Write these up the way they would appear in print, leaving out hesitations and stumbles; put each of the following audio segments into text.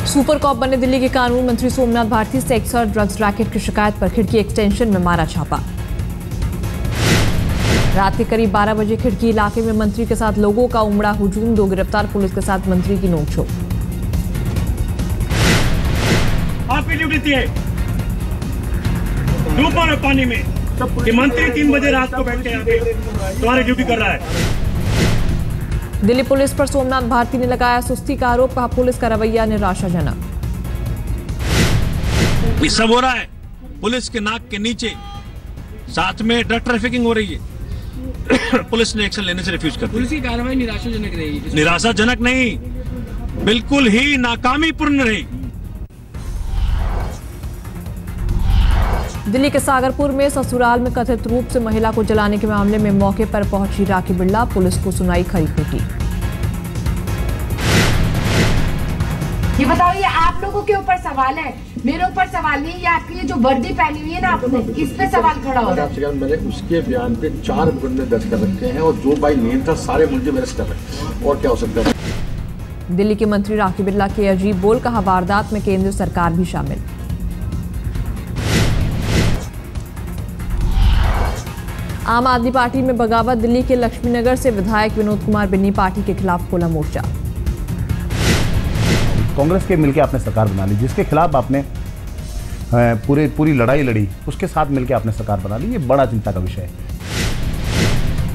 Super cop बने दिल्ली के कानून मंत्री सोमनाथ भारती सेक्स और ड्रग्स रैकेट की शिकायत पर खिड़की एक्सटेंशन में मारा छापा। रात के करीब 12 बजे खिड़की इलाके में मंत्री के साथ लोगों का उमड़ा हुजूम, 2 गिरफ्तार, पुलिस के साथ मंत्री की नोकझोंक। आपकी ड्यूटी थी डूबा है पानी में कि मंत्री 3 बजे रात को बैठ के यहाँ पे तुम्हारी ड्यूटी कर रहा है। दिल्ली पुलिस पर सोमनाथ भारती ने लगाया सुस्ती का आरोप, कहा पुलिस का रवैया निराशाजनक। ये सब हो रहा है पुलिस के नाक के नीचे, साथ में ड्रग ट्रैफिकिंग हो रही है। पुलिस ने एक्शन लेने से रिफ्यूज कर दिया। पुलिस की कार्रवाई निराशाजनक रहेगी? निराशाजनक नहीं, बिल्कुल ही नाकामीपूर्ण रही। दिल्ली के सागरपुर में ससुराल में कथित रूप से महिला को जलाने के मामले में मौके पर पहुंची राखी बिरला, पुलिस को सुनाई खरी खोटी। ये बताओ, ये आप लोगों के ऊपर सवाल है, मेरे ऊपर सवाल नहीं। ये आपकी ये जो वर्दी पहनी हुई है ना आपने, इस पे सवाल खड़ा हो रहा है। मैंने उसके बयान पे 4 मुकदमे दर्ज कर रखे हैं और जो बाई नेम था सारे मुलजिम अरेस्ट कर रखे हैं। और क्या हो सकता है। दिल्ली के मंत्री राखी बिरला के अजीब बोल, कहा वारदात में केंद्र सरकार भी शामिल। आम आदमी पार्टी में बगावत, दिल्ली के लक्ष्मीनगर से विधायक विनोद कुमार बिन्नी पार्टी के खिलाफ खोला मोर्चा। कांग्रेस के मिलकर आपने सरकार बना ली, जिसके खिलाफ आपने पूरी लड़ाई लड़ी, उसके साथ मिलकर आपने सरकार बना ली। ये बड़ा चिंता का विषय है।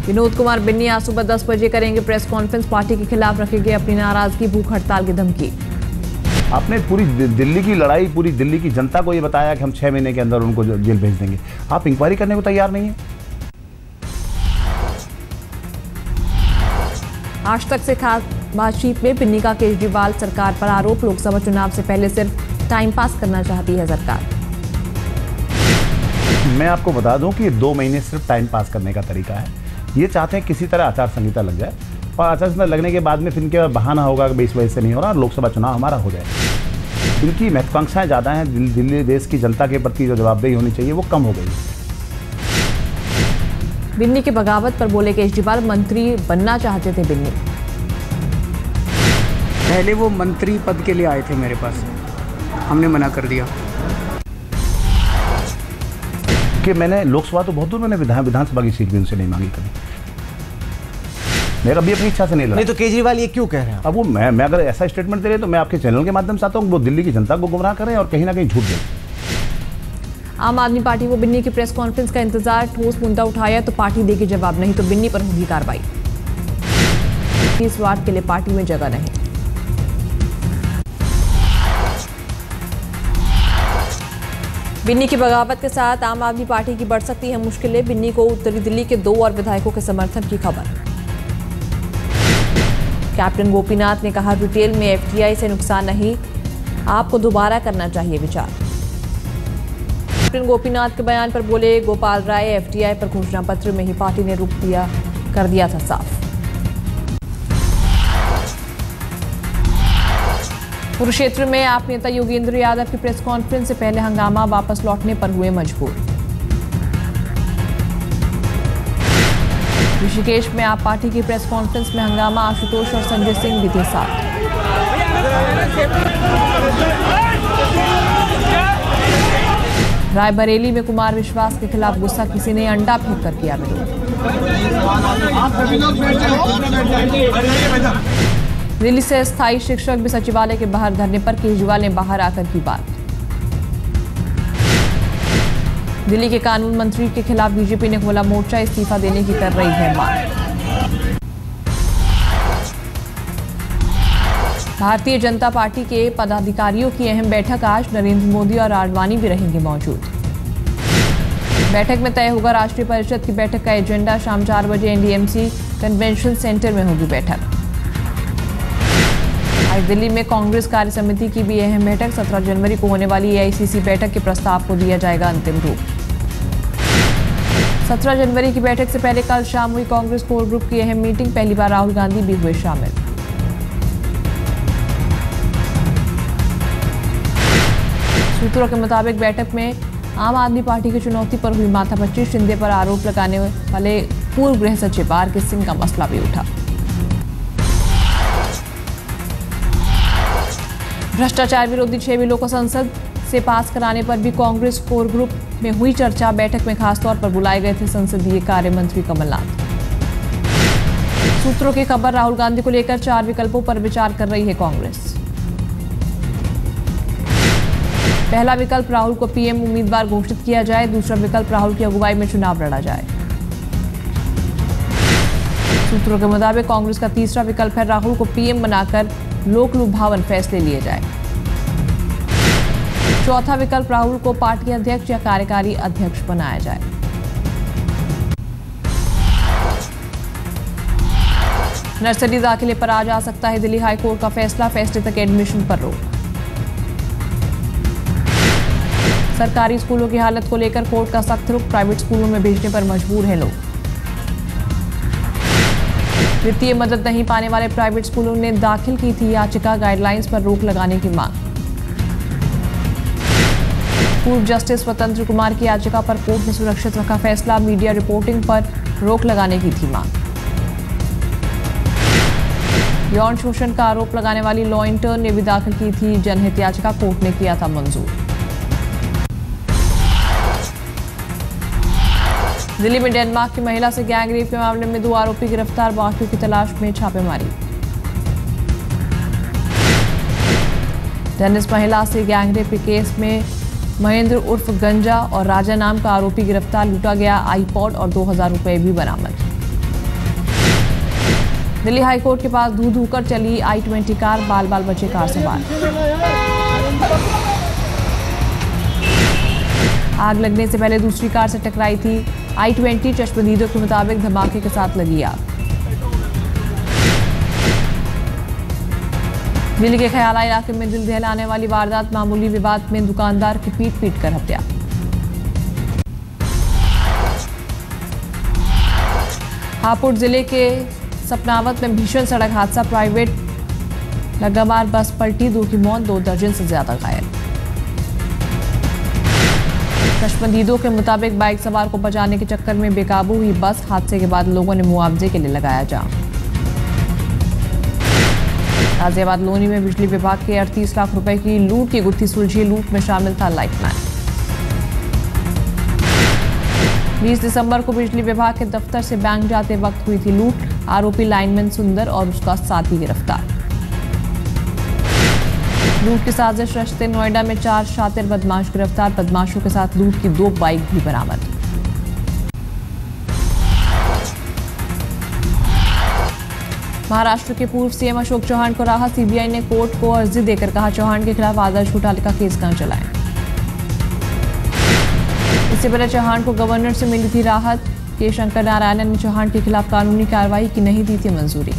विनोद कुमार बिन्नी आज सुबह 10 बजे करेंगे प्रेस कॉन्फ्रेंस, पार्टी के खिलाफ रखेंगे अपनी नाराजगी, भूख हड़ताल की धमकी। आपने पूरी दिल्ली की लड़ाई, पूरी दिल्ली की जनता को ये बताया कि हम 6 महीने के अंदर उनको जेल भेज देंगे। आप इंक्वायरी करने को तैयार नहीं है। आज तक से खास बातचीत में बिन्नी का केजरीवाल सरकार पर आरोप, लोकसभा चुनाव से पहले सिर्फ टाइम पास करना चाहती है सरकार। मैं आपको बता दूं कि 2 महीने सिर्फ टाइम पास करने का तरीका है। ये चाहते हैं किसी तरह आचार संहिता लग जाए और आचार संहिता लगने के बाद में फिर इनके बहाना होगा कि इस वजह से नहीं हो रहा, लोकसभा चुनाव हमारा हो जाए। इनकी महत्वाकांक्षाएं ज़्यादा हैं, दिल्ली देश की जनता के प्रति जो जवाबदेही होनी चाहिए वो कम हो गई। बिन्नी की बगावत पर बोले केजरीवाल, मंत्री बनना चाहते थे बिन्नी। पहले वो मंत्री पद के लिए आए थे मेरे पास, हमने मना कर दिया कि मैंने लोकसभा तो बहुत दूर, मैंने विधानसभा की सीट भी उनसे नहीं मांगी कभी। मैं कभी अपनी इच्छा से नहीं लड़ा। नहीं तो केजरीवाल ये क्यों कह रहे हैं? अब वो मैं अगर ऐसा स्टेटमेंट दे रहे तो मैं आपके चैनल के माध्यम से आता हूँ, वो दिल्ली की जनता को गुमराह करें और कहीं ना कहीं झूठ दें। आम आदमी पार्टी को बिन्नी की प्रेस कॉन्फ्रेंस का इंतजार, ठोस मुद्दा उठाया तो पार्टी देगी जवाब, नहीं तो बिन्नी पर होगी कार्रवाई। इस स्वार्थ के लिए पार्टी में जगह नहीं। बिन्नी की बगावत के साथ आम आदमी पार्टी की बढ़ सकती है मुश्किलें, बिन्नी को उत्तरी दिल्ली के 2 और विधायकों के समर्थन की खबर। कैप्टन गोपीनाथ ने कहा, रिटेल में एफटीआई से नुकसान नहीं, आपको दोबारा करना चाहिए विचार। कैप्टन गोपीनाथ के बयान पर बोले गोपाल राय, एफटीआई पर घोषणा पत्र में ही पार्टी ने कर दिया था साफ। कुरुक्षेत्र में आप नेता योगेंद्र यादव की प्रेस कॉन्फ्रेंस से पहले हंगामा, वापस लौटने पर हुए मजबूर। ऋषिकेश में आप पार्टी की प्रेस कॉन्फ्रेंस में हंगामा, आशुतोष और संजय सिंह भी थे साथ। रायबरेली में कुमार विश्वास के खिलाफ गुस्सा, किसी ने अंडा फेंक कर किया विरोध। दिल्ली से स्थायी शिक्षक भी सचिवालय के बाहर धरने पर, केजरीवाल ने बाहर आकर की बात। दिल्ली के कानून मंत्री के खिलाफ बीजेपी ने खोला मोर्चा, इस्तीफा देने की कर रही है मांग। भारतीय जनता पार्टी के पदाधिकारियों की अहम बैठक आज, नरेंद्र मोदी और आडवाणी भी रहेंगे मौजूद। बैठक में तय होगा राष्ट्रीय परिषद की बैठक का एजेंडा, शाम 4 बजे एनडीएमसी कन्वेंशन सेंटर में होगी बैठक। आज दिल्ली में कांग्रेस कार्य समिति की भी अहम बैठक, 17 जनवरी को होने वाली एआईसीसी बैठक के प्रस्ताव को दिया जाएगा अंतिम रूप। 17 जनवरी की बैठक से पहले कल शाम हुई कांग्रेस कोर ग्रुप की अहम मीटिंग, पहली बार राहुल गांधी भी हुए शामिल। सूत्रों के मुताबिक बैठक में आम आदमी पार्टी की चुनौती पर हुई माथापच्ची, शिंदे पर आरोप लगाने वाले पूर्व गृह सचिव आर के सिंह का मसला भी उठा। भ्रष्टाचार विरोधी 6 बिलों को संसद से पास कराने पर भी कांग्रेस कोर ग्रुप में हुई चर्चा। बैठक में खासतौर पर बुलाए गए थे संसदीय कार्य मंत्री कमलनाथ। सूत्रों की खबर, राहुल गांधी को लेकर 4 विकल्पों पर विचार कर रही है कांग्रेस। पहला विकल्प, राहुल को पीएम उम्मीदवार घोषित किया जाए। दूसरा विकल्प, राहुल की अगुवाई में चुनाव लड़ा जाए। सूत्रों के मुताबिक कांग्रेस का तीसरा विकल्प है, राहुल को पीएम बनाकर लोक लुभावन फैसले लिए जाए। चौथा विकल्प, राहुल को पार्टी अध्यक्ष या कार्यकारी अध्यक्ष बनाया जाए। नर्सरी दाखिले पर आज आ सकता है दिल्ली हाईकोर्ट का फैसला। फैसले तक एडमिशन पर रोक। सरकारी स्कूलों की हालत को लेकर कोर्ट का सख्त रुख। प्राइवेट स्कूलों में भेजने पर मजबूर हैं लोग। वित्तीय मदद नहीं पाने वाले प्राइवेट स्कूलों ने दाखिल की थी याचिका। गाइडलाइंस पर रोक लगाने की मांग। पूर्व जस्टिस स्वतंत्र कुमार की याचिका पर कोर्ट ने सुरक्षित रखा फैसला। मीडिया रिपोर्टिंग पर रोक लगाने की थी मांग। यौन शोषण का आरोप लगाने वाली लॉ इंटर्न ने भी दाखिल की थी जनहित याचिका। कोर्ट ने किया था मंजूर। दिल्ली में डेनमार्क की महिला से गैंगरेप के मामले में 2 आरोपी गिरफ्तार। बाकियों की तलाश में छापेमारी। डेनिस महिला से गैंगरेप के केस में महेंद्र उर्फ गंजा और राजा नाम का आरोपी गिरफ्तार। लूटा गया आईपॉड और 2000 रुपए भी बरामद। दिल्ली हाईकोर्ट के पास धू कर चली i20 कार। बाल बाल बचे कार सवार। आग लगने से पहले दूसरी कार से टकराई थी i20। चश्मदीदों के मुताबिक धमाके के साथ लगी आग। दिल्ली के ख्याला इलाके में दिल दहलाने वाली वारदात। मामूली विवाद में दुकानदार की पीट कर हत्या। हापुड़ जिले के सपनावत में भीषण सड़क हादसा। प्राइवेट लगामार बस पलटी। 2 की मौत, 2 दर्जन से ज्यादा घायल। चश्मदीदों के मुताबिक बाइक सवार को बचाने के चक्कर में बेकाबू हुई बस। हादसे के बाद लोगों ने मुआवजे के लिए लगाया जाम। गाजियाबाद लोनी में बिजली विभाग के 38 लाख रुपए की लूट की गुत्थी सुलझी। लूट में शामिल था लाइटमैन। 20 दिसंबर को बिजली विभाग के दफ्तर से बैंक जाते वक्त हुई थी लूट। आरोपी लाइनमैन सुंदर और उसका साथी गिरफ्तार। लूट की साजिश रचते नोएडा में 4 शातिर बदमाश गिरफ्तार। बदमाशों के साथ लूट की 2 बाइक भी बरामद। महाराष्ट्र के पूर्व सीएम अशोक चौहान को राहत। सीबीआई ने कोर्ट को अर्जी देकर कहा चौहान के खिलाफ आदर्श घोटाले का केस न चलाएं। इससे पहले चौहान को गवर्नर से मिली थी राहत। के शंकर नारायणन ने चौहान के खिलाफ कानूनी कार्रवाई की नहीं दी थी मंजूरी।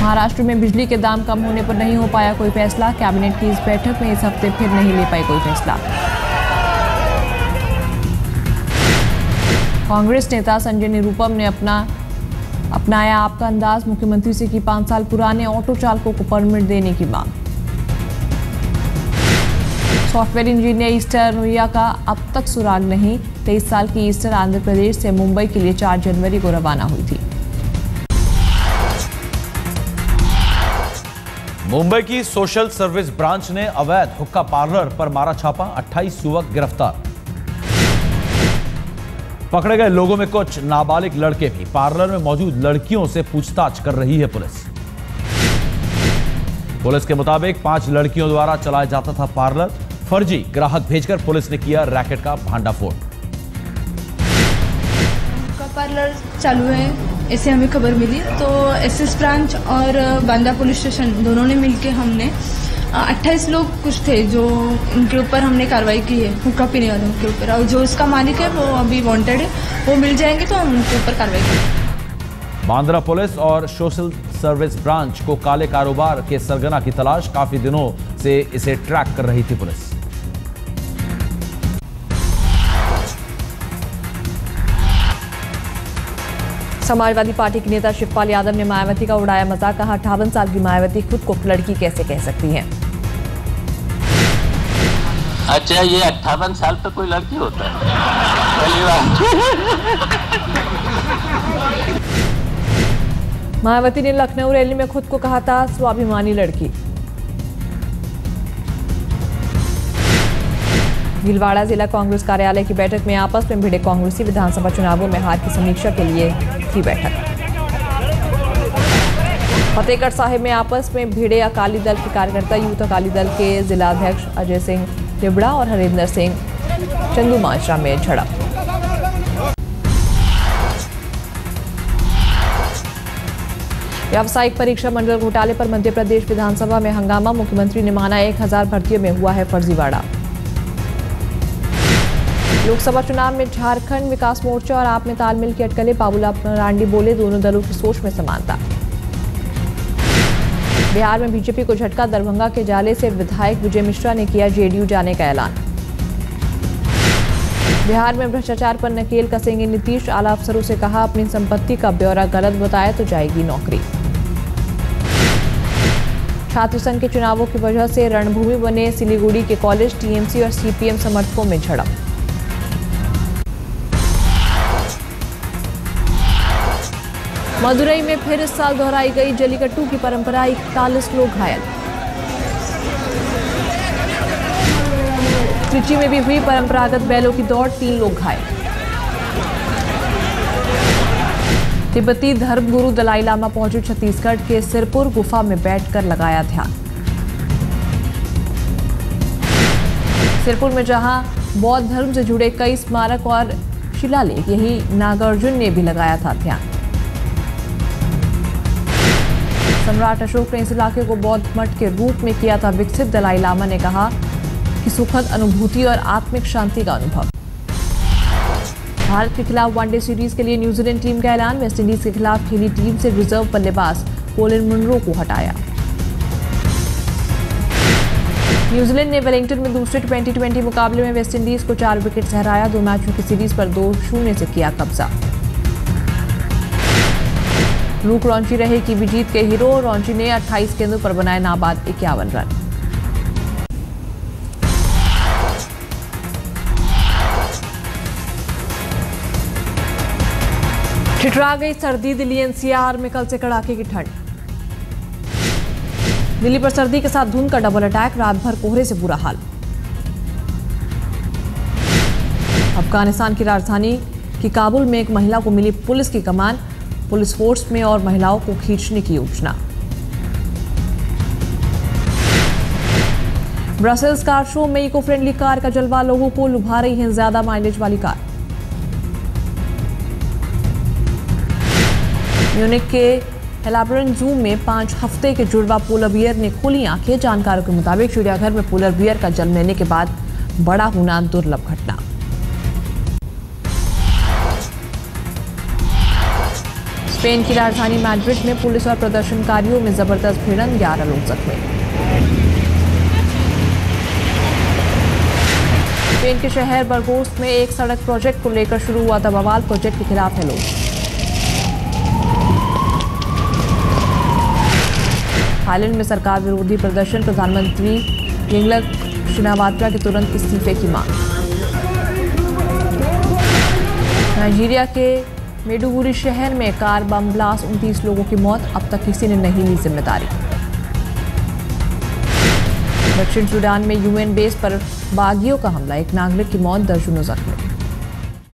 महाराष्ट्र में बिजली के दाम कम होने पर नहीं हो पाया कोई फैसला। कैबिनेट की इस बैठक में इस हफ्ते फिर नहीं ले पाई कोई फैसला। कांग्रेस नेता संजय निरुपम ने अपनाया आपका अंदाज। मुख्यमंत्री से की 5 साल पुराने ऑटो चालकों को परमिट देने की मांग। सॉफ्टवेयर इंजीनियर ईस्टर अनुया का अब तक सुराग नहीं। 23 साल की ईस्टर आंध्र प्रदेश से मुंबई के लिए 4 जनवरी को रवाना हुई थी। मुंबई की सोशल सर्विस ब्रांच ने अवैध हुक्का पार्लर पर मारा छापा। 28 युवक गिरफ्तार। पकड़े गए लोगों में कुछ नाबालिग लड़के भी। पार्लर में मौजूद लड़कियों से पूछताछ कर रही है पुलिस। पुलिस के मुताबिक 5 लड़कियों द्वारा चलाया जाता था पार्लर। फर्जी ग्राहक भेजकर पुलिस ने किया रैकेट का भांडाफोड़। पार्लर चालू है ऐसे हमें खबर मिली तो एसएस ब्रांच और बांदा पुलिस स्टेशन दोनों ने मिलकर हमने 28 लोग कुछ थे जो उनके ऊपर हमने कार्रवाई की है हुक्का पीने वालों के ऊपर। और जो इसका मालिक है वो अभी वांटेड है, वो मिल जाएंगे तो हम उनके ऊपर कार्रवाई करेंगे। बांद्रा पुलिस और सोशल सर्विस ब्रांच को काले कारोबार के सरगना की तलाश। काफी दिनों से इसे ट्रैक कर रही थी पुलिस। समाजवादी पार्टी के नेता शिवपाल यादव ने मायावती का उड़ाया मजाक। कहा 58 साल की मायावती खुद को लड़की कैसे कह सकती हैं। अच्छा, ये 58 साल पे कोई लड़की होता है? पहली बार। मायावती ने लखनऊ रैली में खुद को कहा था स्वाभिमानी लड़की। भीलवाड़ा जिला कांग्रेस कार्यालय की बैठक में आपस में भिड़े कांग्रेसी विधानसभा चुनावों में हार की समीक्षा के लिए थी बैठक। फतेहगढ़ साहिब में आपस में भिड़े अकाली दल के कार्यकर्ता। यूथ अकाली दल के जिलाध्यक्ष अजय सिंह लिबड़ा और हरिंदर सिंह चंदूमाजरा में झड़प। व्यावसायिक परीक्षा मंडल घोटाले पर मध्य प्रदेश विधानसभा में हंगामा। मुख्यमंत्री ने माना 1000 भर्तियों में हुआ है फर्जीवाड़ा। लोकसभा चुनाव में झारखंड विकास मोर्चा और आप में तालमेल की अटकलें। बाबूलाल मरांडी बोले, दोनों दलों की सोच में समानता। बिहार में बीजेपी को झटका। दरभंगा के जाले से विधायक विजय मिश्रा ने किया जेडीयू जाने का ऐलान। बिहार में भ्रष्टाचार पर नकेल कसेंगे नीतीश। आला अफसरों से कहा, अपनी संपत्ति का ब्यौरा गलत बताया तो जाएगी नौकरी। छात्र संघ के चुनावों की वजह से रणभूमि बने सिलीगुड़ी के कॉलेज। टीएमसी और सीपीएम समर्थकों में झड़प। मदुरई में फिर इस साल दोहराई गई जल्लीकट्टू की परंपरा। 41 लोग घायल। त्रिची में भी हुई परंपरागत बैलों की दौड़। 3 लोग घायल। तिब्बती धर्मगुरु दलाई लामा पहुंचे छत्तीसगढ़ के सिरपुर। गुफा में बैठकर लगाया ध्यान। सिरपुर में जहां बौद्ध धर्म से जुड़े कई स्मारक और शिलालेख, यही नागार्जुन ने भी लगाया था ध्यान। सम्राट अशोक ने इस इलाके को बौद्ध मठ के रूप में किया था विकसित। दलाई लामा ने कहा कि सुखद अनुभूति और आत्मिक शांति का अनुभव। भारत के खिलाफ वनडे सीरीज के लिए न्यूजीलैंड टीम का ऐलान। वेस्टइंडीज के खिलाफ खेली टीम से रिजर्व बल्लेबाज कोलिन मुनरो को हटाया। न्यूजीलैंड ने वेलिंगटन में दूसरे T20 मुकाबले में वेस्टइंडीज को 4 विकेट से हराया। 2 मैचों की सीरीज पर 2-0 से किया कब्जा। लूक रॉन्ची रहे की जीत के हीरो। रॉन्ची ने 28 गेंदों पर बनाए नाबाद 51 रन। ठिठुरा गई सर्दी। दिल्ली एनसीआर में कल से कड़ाके की ठंड। दिल्ली पर सर्दी के साथ धुंध का डबल अटैक। रात भर कोहरे से बुरा हाल। अफगानिस्तान की राजधानी की काबुल में एक महिला को मिली पुलिस की कमान। पुलिस फोर्स में और महिलाओं को खींचने की योजना। ब्रसेल्स कार शो में इको फ्रेंडली कार का जलवा। लोगों को लुभा रही है ज्यादा माइलेज वाली कार। म्यूनिख के हेलाब्रन जू में 5 हफ्ते के जुड़वा पोलर बियर ने खोली आंखें। जानकारों के मुताबिक चिड़ियाघर में पोलर बियर का जन्म लेने के बाद बड़ा होना दुर्लभ घटना। स्पेन की राजधानी मैड्रिड में पुलिस और प्रदर्शनकारियों में जबरदस्त भिड़ंत। 11 लोग जख्मी। स्पेन के शहर बरगोस में एक सड़क प्रोजेक्ट को लेकर शुरू हुआ था बवाल। प्रोजेक्ट के खिलाफ है लोग। थाईलैंड में सरकार विरोधी प्रदर्शन। प्रधानमंत्री यिंगलक शिनावात्रा के तुरंत इस्तीफे की मांग। नाइजीरिया के मेडुगुरी शहर में कार बम ब्लास्ट। 29 लोगों की मौत। अब तक किसी ने नहीं ली जिम्मेदारी। दक्षिण सूडान में यूएन बेस पर बागियों का हमला। एक नागरिक की मौत, दर्जनों जख्मी।